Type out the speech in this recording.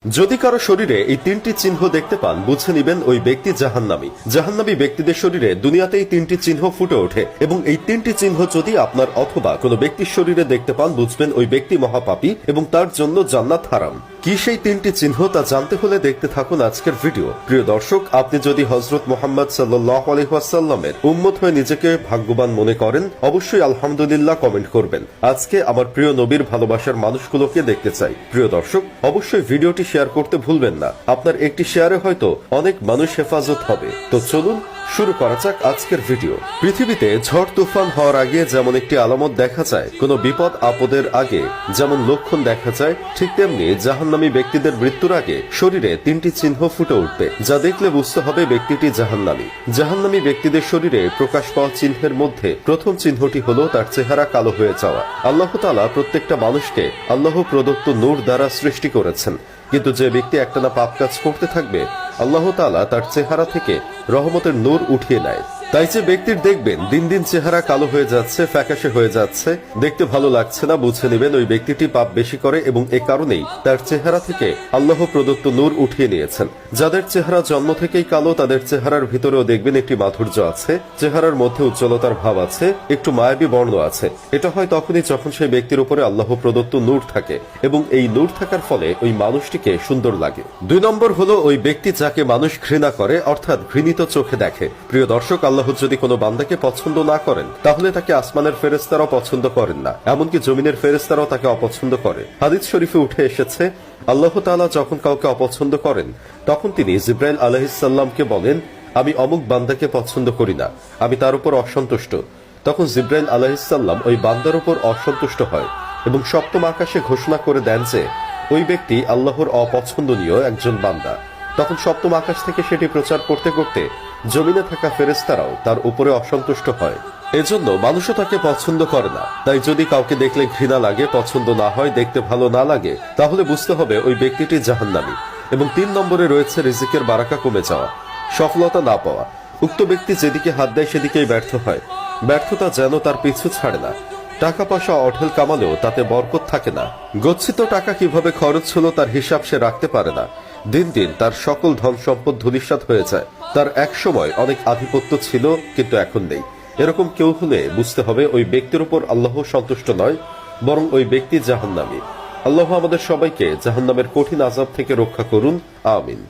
যদি কারো শরীরে এই তিনটি চিহ্ন দেখতে পান বুঝে নিবেন ওই ব্যক্তি জাহান্নামী। জাহান্নামী ব্যক্তিদের শরীরে দুনিয়াতেই তিনটি চিহ্ন ফুটে ওঠে এবং এই তিনটি চিহ্ন যদি আপনার অথবা কোনো ব্যক্তির শরীরে দেখতে পান বুঝবেন ওই ব্যক্তি মহাপাপী এবং তার জন্য জান্নাত হারাম। কি সেই তিনটি চিহ্ন তা জানতে হলে দেখতে থাকুন আজকের ভিডিও। প্রিয় দর্শক, আপনি যদি হযরত মুহাম্মদ সাল্লাল্লাহু আলাইহি ওয়াসাল্লামের উম্মত হয়ে নিজেকে ভাগ্যবান মনে করেন অবশ্যই আলহামদুলিল্লাহ কমেন্ট করবেন। আজকে আমার প্রিয় নবীর ভালোবাসার মানুষগুলোকে দেখতে চাই। প্রিয় দর্শক, অবশ্যই ভিডিওটি শেয়ার করতে ভুলবেন না। আপনার একটি শেয়ারে হয়তো অনেক মানুষ হেফাজত হবে। তো চলুন শুরু করা যাক আজকের ভিডিও। পৃথিবীতে ঝড় তুফান হওয়ার আগে যেমন একটি আলামত দেখা যায়, কোনো বিপদ আপদের আগে যেমন লক্ষণ দেখা যায়, ঠিক তেমনি জাহান্নামী ব্যক্তিদের মৃত্যুর আগে শরীরে তিনটি চিহ্ন ফুটে উঠবে, যা দেখলে বুঝতে হবে ব্যক্তিটি জাহান্নামী। জাহান্নামী ব্যক্তিদের শরীরে প্রকাশ পাওয়া চিহ্নের মধ্যে প্রথম চিহ্নটি হলো তার চেহারা কালো হয়ে যাওয়া। আল্লাহ তাআলা প্রত্যেকটা মানুষকে আল্লাহ প্রদত্ত নূর দ্বারা সৃষ্টি করেছেন, কিন্তু যে ব্যক্তি একটানা পাপ কাজ করতে থাকবে আল্লাহ তাআলা তার চেহারা থেকে রহমতের নূর উঠিয়ে নেয়। তাই যে ব্যক্তির দেখবেন দিন দিন চেহারা কালো হয়ে যাচ্ছে, ফ্যাকাশে হয়ে যাচ্ছে, দেখতে ভালো লাগছে না, বুঝে নেবেন ওই ব্যক্তিটি পাপ বেশি করে এবং এ কারণেই তার চেহারা থেকে আল্লাহ প্রদত্ত নূর উঠিয়ে নিয়েছেন। যাদের চেহারা জন্ম থেকেই কালো তাদের চেহারার ভিতরেও দেখবেন একটি মাধুর্য আছে, চেহারার মধ্যে উজ্জ্বলতার ভাব আছে, একটু মায়াবী বর্ণ আছে। এটা হয় তখনই যখন সেই ব্যক্তির উপরে আল্লাহ প্রদত্ত নূর থাকে এবং এই নূর থাকার ফলে ওই মানুষটিকে সুন্দর লাগে। 2 নম্বর হলো ওই ব্যক্তি যাকে মানুষ ঘৃণা করে, অর্থাৎ ঘৃণিত চোখে দেখে। প্রিয় দর্শক, আল্লাহ যদি কোনো বান্দাকে পছন্দ না করেন তাহলে তাকে আসমানের ফেরেশতারাও পছন্দ করেন না, এমনকি জমিনের ফেরেশতারাও তাকে অপছন্দ করে। হাদিস শরীফে উঠে এসেছে, আল্লাহ তাআলা যখন কাউকে অপছন্দ করেন তখন তিনি জিবরাইল আলাইহিস সালামকে বলেন, আমি অমুক বান্দাকে পছন্দ করি না, আমি তার উপর অসন্তুষ্ট। তখন জিবরাইল আলাইহিস সালাম ওই বান্দার উপর অসন্তুষ্ট হয় এবং সপ্তম আকাশে ঘোষণা করে দেন যে ওই ব্যক্তি আল্লাহর অপছন্দনীয় একজন বান্দা। তখন সপ্তম আকাশ থেকে সেটি প্রচার করতে করতে জমিনে থাকা ফেরেশতারাও তার উপরে অসন্তুষ্ট হয়। এজন্য মানুষও তাকে পছন্দ করে না। তাই যদি কাউকে দেখলে ঘৃণা লাগে, পছন্দ না হয়, দেখতে ভালো না লাগে, তাহলে বুঝতে হবে ওই ব্যক্তিটি জাহান্নামী। এবং 3 নম্বরে রয়েছে রিজিকের বারাকা কমে যাওয়া, সফলতা না পাওয়া। উক্ত ব্যক্তি যেদিকে হাত দেয় সেদিকেই ব্যর্থ হয়, ব্যর্থতা যেন তার পিছু ছাড়ে না। টাকা পয়সা অঢেল কামালেও তাতে বরকত থাকে না। গচ্ছিত টাকা কিভাবে খরচ হলো তার হিসাব সে রাখতে পারে না। দিন দিন তার সকল ধন সম্পদ ধূলিসাৎ হয়ে যায়। তার এক সময় অনেক আধিপত্য ছিল কিন্তু এখন নেই। এরকম কেউ হলে বুঝতে হবে ওই ব্যক্তির উপর আল্লাহ সন্তুষ্ট নয়, বরং ওই ব্যক্তি জাহান্নামী। আল্লাহ আমাদের সবাইকে জাহান্নামের কঠিন আযাব থেকে রক্ষা করুন, আমিন।